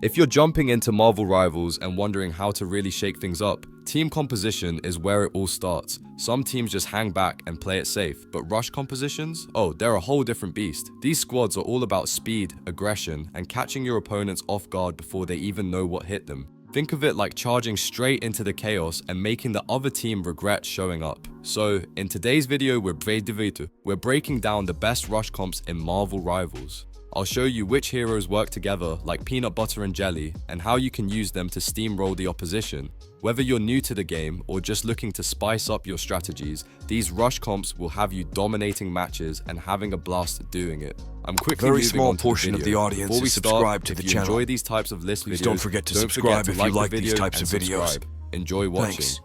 If you're jumping into Marvel Rivals and wondering how to really shake things up, team composition is where it all starts. Some teams just hang back and play it safe, but rush compositions? Oh, they're a whole different beast. These squads are all about speed, aggression, and catching your opponents off guard before they even know what hit them. Think of it like charging straight into the chaos and making the other team regret showing up. So, in today's video, we're breaking down the best rush comps in Marvel Rivals. I'll show you which heroes work together like peanut butter and jelly, and how you can use them to steamroll the opposition. Whether you're new to the game or just looking to spice up your strategies, these rush comps will have you dominating matches and having a blast doing it. I'm quickly Very moving small on to portion the of video. the audience Before we is start, subscribed to the if you channel. enjoy these types of list Please videos, don't forget to subscribe to if you like the these video types and of videos. subscribe. Enjoy watching. Thanks.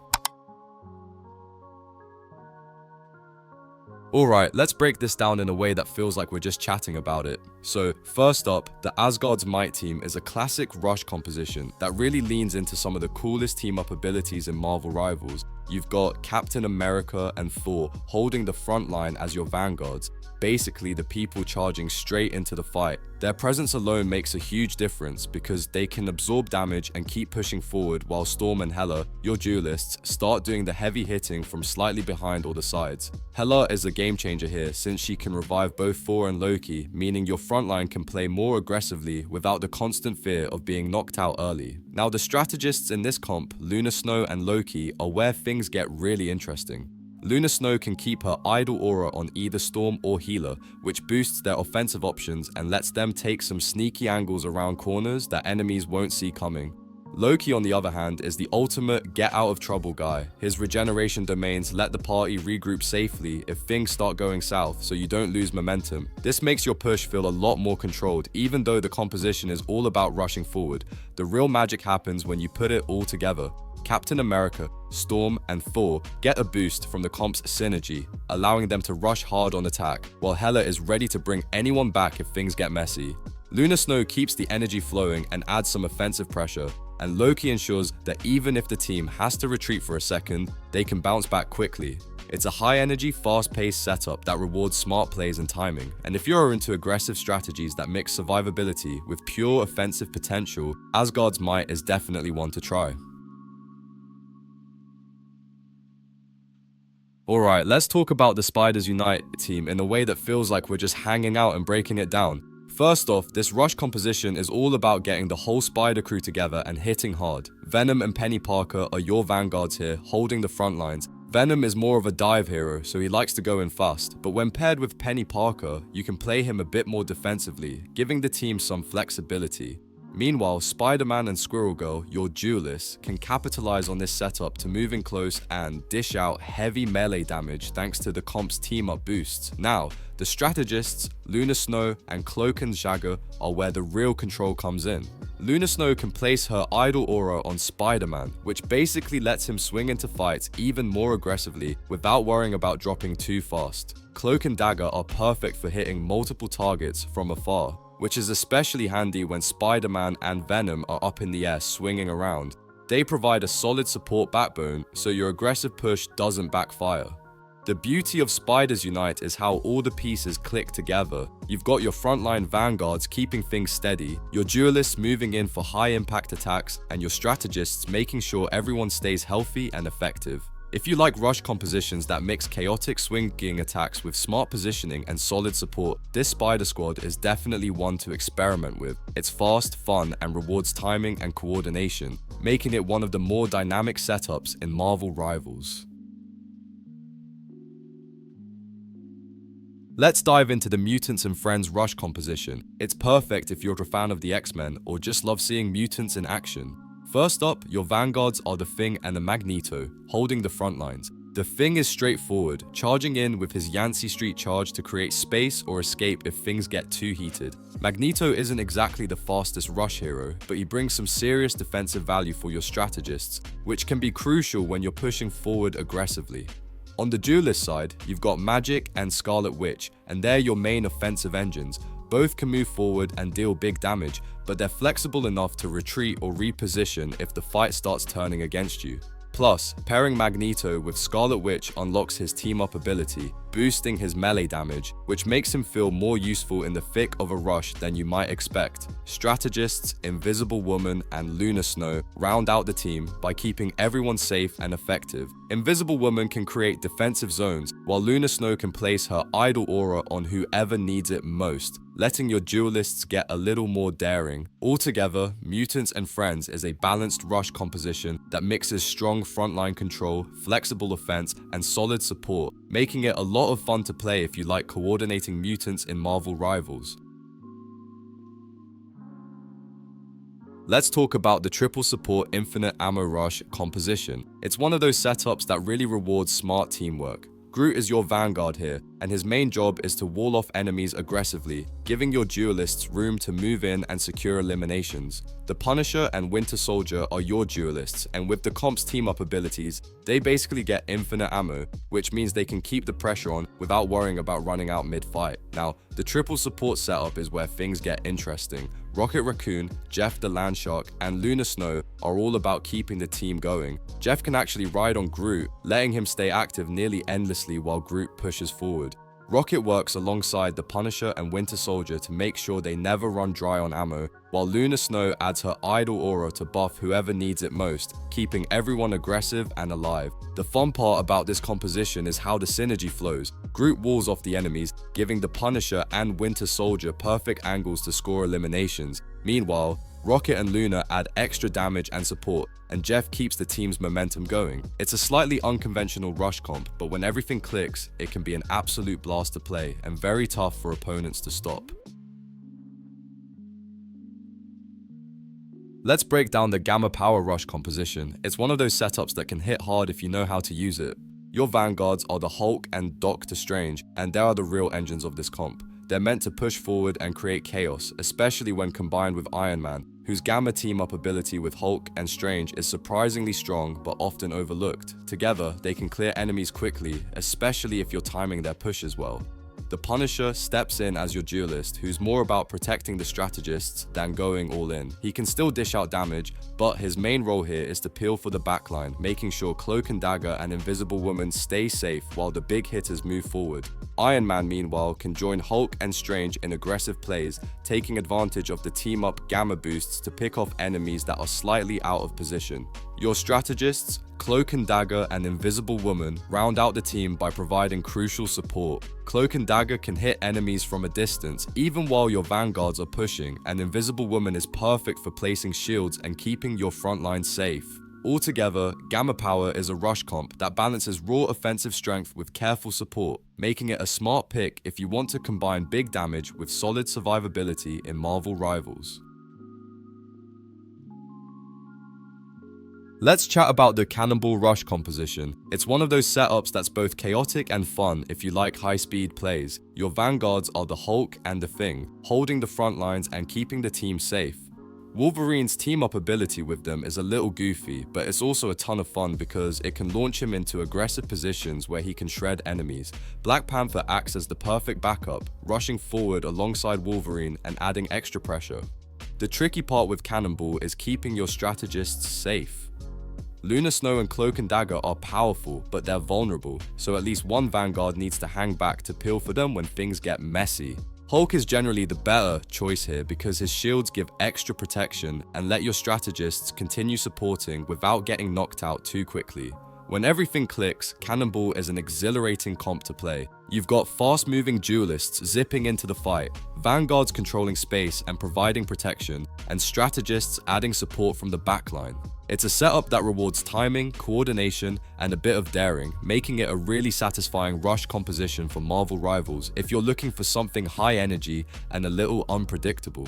Alright, let's break this down in a way that feels like we're just chatting about it. So, first up, the Asgard's Might team is a classic rush composition that really leans into some of the coolest team-up abilities in Marvel Rivals. You've got Captain America and Thor holding the front line as your vanguards, basically the people charging straight into the fight. Their presence alone makes a huge difference because they can absorb damage and keep pushing forward, while Storm and Hela, your duelists, start doing the heavy hitting from slightly behind or the sides. Hela is a game changer here since she can revive both Thor and Loki, meaning your frontline can play more aggressively without the constant fear of being knocked out early. Now, the strategists in this comp, Luna Snow and Loki, are where things get really interesting. Luna Snow can keep her idle aura on either Storm or Healer, which boosts their offensive options and lets them take some sneaky angles around corners that enemies won't see coming. Loki, on the other hand, is the ultimate get-out-of-trouble guy. His regeneration domains let the party regroup safely if things start going south, so you don't lose momentum. This makes your push feel a lot more controlled, even though the composition is all about rushing forward. The real magic happens when you put it all together. Captain America, Storm, and Thor get a boost from the comp's synergy, allowing them to rush hard on attack, while Hela is ready to bring anyone back if things get messy. Luna Snow keeps the energy flowing and adds some offensive pressure, and Loki ensures that even if the team has to retreat for a second, they can bounce back quickly. It's a high-energy, fast-paced setup that rewards smart plays and timing, and if you're into aggressive strategies that mix survivability with pure offensive potential, Asgard's Might is definitely one to try. Alright, let's talk about the Spiders Unite team in a way that feels like we're just hanging out and breaking it down. First off, this rush composition is all about getting the whole Spider crew together and hitting hard. Venom and Penny Parker are your vanguards here, holding the front lines. Venom is more of a dive hero, so he likes to go in fast, but when paired with Penny Parker, you can play him a bit more defensively, giving the team some flexibility. Meanwhile, Spider-Man and Squirrel Girl, your duelists, can capitalize on this setup to move in close and dish out heavy melee damage thanks to the comp's team-up boosts. Now, the strategists, Luna Snow and Cloak and Dagger, are where the real control comes in. Luna Snow can place her idle aura on Spider-Man, which basically lets him swing into fights even more aggressively without worrying about dropping too fast. Cloak and Dagger are perfect for hitting multiple targets from afar, which is especially handy when Spider-Man and Venom are up in the air swinging around. They provide a solid support backbone, so your aggressive push doesn't backfire. The beauty of Spiders Unite is how all the pieces click together. You've got your frontline vanguards keeping things steady, your duelists moving in for high-impact attacks, and your strategists making sure everyone stays healthy and effective. If you like rush compositions that mix chaotic swinging attacks with smart positioning and solid support, this Spider Squad is definitely one to experiment with. It's fast, fun, and rewards timing and coordination, making it one of the more dynamic setups in Marvel Rivals. Let's dive into the Mutants and Friends rush composition. It's perfect if you're a fan of the X-Men or just love seeing mutants in action. First up, your vanguards are the Thing and the Magneto, holding the front lines. The Thing is straightforward, charging in with his Yancey Street charge to create space or escape if things get too heated. Magneto isn't exactly the fastest rush hero, but he brings some serious defensive value for your strategists, which can be crucial when you're pushing forward aggressively. On the duelist side, you've got Magic and Scarlet Witch, and they're your main offensive engines. Both can move forward and deal big damage, but they're flexible enough to retreat or reposition if the fight starts turning against you. Plus, pairing Magneto with Scarlet Witch unlocks his team-up ability, boosting his melee damage, which makes him feel more useful in the thick of a rush than you might expect. Strategists, Invisible Woman, and Luna Snow round out the team by keeping everyone safe and effective. Invisible Woman can create defensive zones, while Luna Snow can place her idle aura on whoever needs it most, letting your duelists get a little more daring. Altogether, Mutants and Friends is a balanced rush composition that mixes strong frontline control, flexible offense, and solid support, making it a lot of fun to play if you like coordinating mutants in Marvel Rivals. Let's talk about the triple support infinite ammo rush composition. It's one of those setups that really rewards smart teamwork. Groot is your vanguard here, and his main job is to wall off enemies aggressively, giving your duelists room to move in and secure eliminations. The Punisher and Winter Soldier are your duelists, and with the comp's team-up abilities, they basically get infinite ammo, which means they can keep the pressure on without worrying about running out mid-fight. Now, the triple support setup is where things get interesting. Rocket Raccoon, Jeff the Landshark, and Luna Snow are all about keeping the team going. Jeff can actually ride on Groot, letting him stay active nearly endlessly while Groot pushes forward. Rocket works alongside the Punisher and Winter Soldier to make sure they never run dry on ammo, while Luna Snow adds her idle aura to buff whoever needs it most, keeping everyone aggressive and alive. The fun part about this composition is how the synergy flows. Groot walls off the enemies, giving the Punisher and Winter Soldier perfect angles to score eliminations. Meanwhile, Rocket and Luna add extra damage and support, and Jeff keeps the team's momentum going. It's a slightly unconventional rush comp, but when everything clicks, it can be an absolute blast to play and very tough for opponents to stop. Let's break down the Gamma Power Rush composition. It's one of those setups that can hit hard if you know how to use it. Your vanguards are the Hulk and Doctor Strange, and they are the real engines of this comp. They're meant to push forward and create chaos, especially when combined with Iron Man, whose Gamma team-up ability with Hulk and Strange is surprisingly strong but often overlooked. Together, they can clear enemies quickly, especially if you're timing their pushes well. The Punisher steps in as your duelist, who's more about protecting the strategists than going all in. He can still dish out damage, but his main role here is to peel for the backline, making sure Cloak and Dagger and Invisible Woman stay safe while the big hitters move forward. Iron Man, meanwhile, can join Hulk and Strange in aggressive plays, taking advantage of the team-up Gamma boosts to pick off enemies that are slightly out of position. Your strategists, Cloak and Dagger and Invisible Woman, round out the team by providing crucial support. Cloak and Dagger can hit enemies from a distance, even while your vanguards are pushing, and Invisible Woman is perfect for placing shields and keeping your frontline safe. Altogether, Gamma Power is a rush comp that balances raw offensive strength with careful support, making it a smart pick if you want to combine big damage with solid survivability in Marvel Rivals. Let's chat about the Cannonball Rush composition. It's one of those setups that's both chaotic and fun if you like high-speed plays. Your vanguards are the Hulk and the Thing, holding the front lines and keeping the team safe. Wolverine's team-up ability with them is a little goofy, but it's also a ton of fun because it can launch him into aggressive positions where he can shred enemies. Black Panther acts as the perfect backup, rushing forward alongside Wolverine and adding extra pressure. The tricky part with Cannonball is keeping your strategists safe. Luna Snow and Cloak and Dagger are powerful, but they're vulnerable, so at least one vanguard needs to hang back to peel for them when things get messy. Hulk is generally the better choice here because his shields give extra protection and let your strategists continue supporting without getting knocked out too quickly. When everything clicks, Cannonball is an exhilarating comp to play. You've got fast-moving duelists zipping into the fight, vanguards controlling space and providing protection, and strategists adding support from the backline. It's a setup that rewards timing, coordination, and a bit of daring, making it a really satisfying rush composition for Marvel Rivals if you're looking for something high energy and a little unpredictable.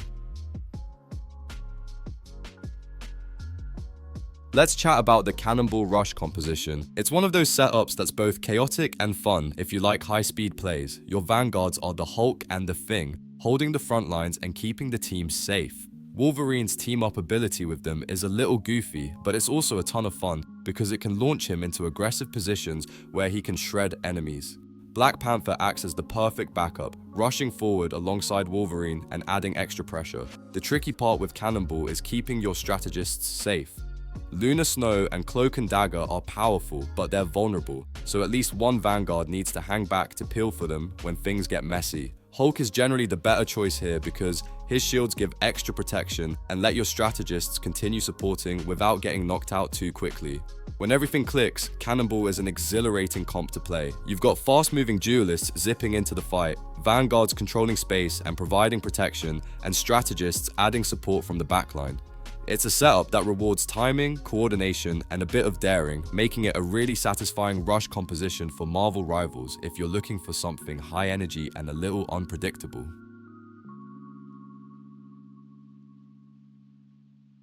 Let's chat about the Cannonball Rush composition. It's one of those setups that's both chaotic and fun if you like high-speed plays. Your vanguards are the Hulk and the Thing, holding the front lines and keeping the team safe. Wolverine's team-up ability with them is a little goofy, but it's also a ton of fun because it can launch him into aggressive positions where he can shred enemies. Black Panther acts as the perfect backup, rushing forward alongside Wolverine and adding extra pressure. The tricky part with Cannonball is keeping your strategists safe. Lunar Snow and Cloak and Dagger are powerful, but they're vulnerable, so at least one Vanguard needs to hang back to peel for them when things get messy. Hulk is generally the better choice here because his shields give extra protection and let your strategists continue supporting without getting knocked out too quickly. When everything clicks, Cannonball is an exhilarating comp to play. You've got fast-moving duelists zipping into the fight, Vanguards controlling space and providing protection, and strategists adding support from the backline. It's a setup that rewards timing, coordination, and a bit of daring, making it a really satisfying rush composition for Marvel Rivals if you're looking for something high energy and a little unpredictable.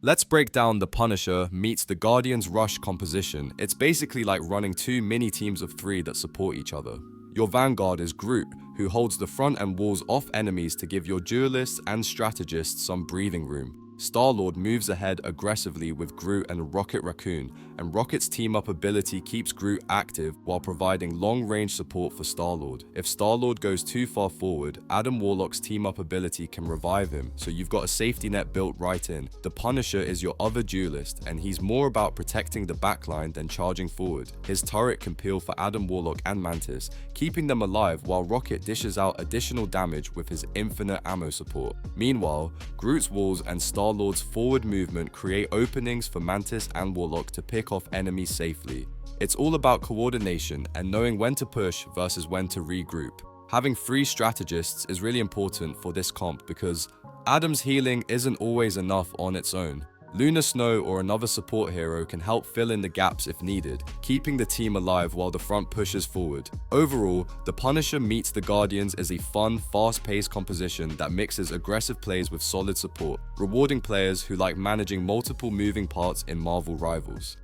Let's break down the Punisher meets the Guardians rush composition. It's basically like running two mini teams of 3 that support each other. Your Vanguard is Groot, who holds the front and walls off enemies to give your duelists and strategists some breathing room. Star-Lord moves ahead aggressively with Groot and Rocket Raccoon, and Rocket's team-up ability keeps Groot active while providing long-range support for Star-Lord. If Star-Lord goes too far forward, Adam Warlock's team-up ability can revive him, so you've got a safety net built right in. The Punisher is your other duelist, and he's more about protecting the backline than charging forward. His turret can peel for Adam Warlock and Mantis, keeping them alive while Rocket dishes out additional damage with his infinite ammo support. Meanwhile, Groot's walls and Star-Lord's forward movement create openings for Mantis and Warlock to pick off enemies safely. It's all about coordination and knowing when to push versus when to regroup. Having 3 strategists is really important for this comp because Adam's healing isn't always enough on its own. Lunar Snow or another support hero can help fill in the gaps if needed, keeping the team alive while the front pushes forward. Overall, the Punisher meets the Guardians is a fun, fast-paced composition that mixes aggressive plays with solid support, rewarding players who like managing multiple moving parts in Marvel Rivals.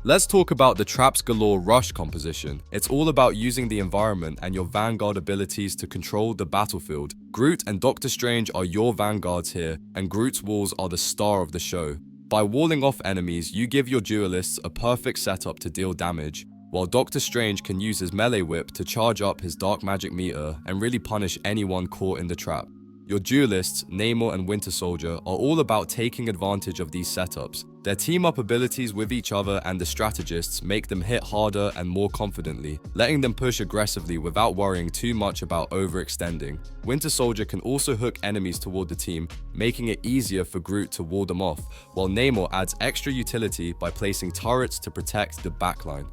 Let's talk about the Traps Galore Rush composition. It's all about using the environment and your Vanguard abilities to control the battlefield. Groot and Doctor Strange are your Vanguards here, and Groot's walls are the star of the show. By walling off enemies, you give your duelists a perfect setup to deal damage, while Doctor Strange can use his melee whip to charge up his dark magic meter and really punish anyone caught in the trap. Your duelists, Namor and Winter Soldier, are all about taking advantage of these setups. Their team-up abilities with each other and the strategists make them hit harder and more confidently, letting them push aggressively without worrying too much about overextending. Winter Soldier can also hook enemies toward the team, making it easier for Groot to ward them off, while Namor adds extra utility by placing turrets to protect the backline.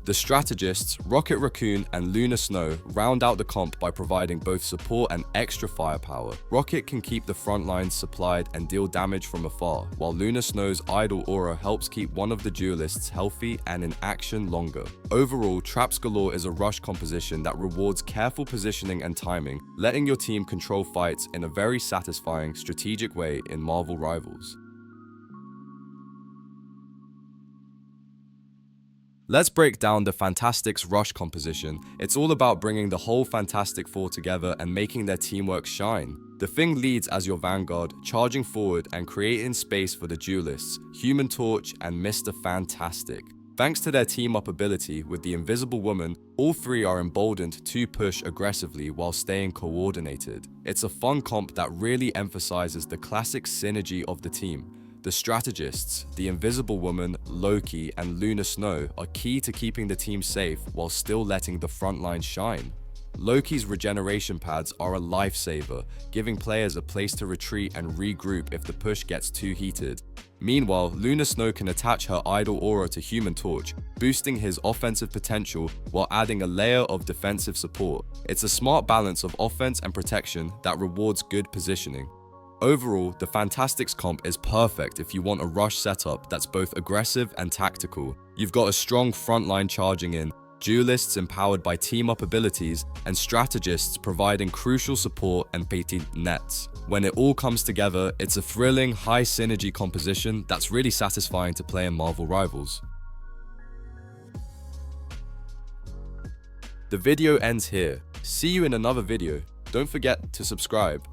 The strategists, Rocket Raccoon and Lunar Snow, round out the comp by providing both support and extra firepower. Rocket can keep the front lines supplied and deal damage from afar, while Lunar Snow's idle aura helps keep one of the duelists healthy and in action longer. Overall, Traps Galore is a rush composition that rewards careful positioning and timing, letting your team control fights in a very satisfying, strategic way in Marvel Rivals. Let's break down the Fantastics Rush composition. It's all about bringing the whole Fantastic Four together and making their teamwork shine. The Thing leads as your Vanguard, charging forward and creating space for the duelists, Human Torch and Mr. Fantastic. Thanks to their team-up ability with the Invisible Woman, all 3 are emboldened to push aggressively while staying coordinated. It's a fun comp that really emphasizes the classic synergy of the team. The strategists, the Invisible Woman, Loki, and Lunar Snow are key to keeping the team safe while still letting the front line shine. Loki's regeneration pads are a lifesaver, giving players a place to retreat and regroup if the push gets too heated. Meanwhile, Lunar Snow can attach her idle aura to Human Torch, boosting his offensive potential while adding a layer of defensive support. It's a smart balance of offense and protection that rewards good positioning. Overall, the Fantastics comp is perfect if you want a rush setup that's both aggressive and tactical. You've got a strong frontline charging in, duelists empowered by team-up abilities, and strategists providing crucial support and baiting nets. When it all comes together, it's a thrilling, high-synergy composition that's really satisfying to play in Marvel Rivals. The video ends here. See you in another video. Don't forget to subscribe.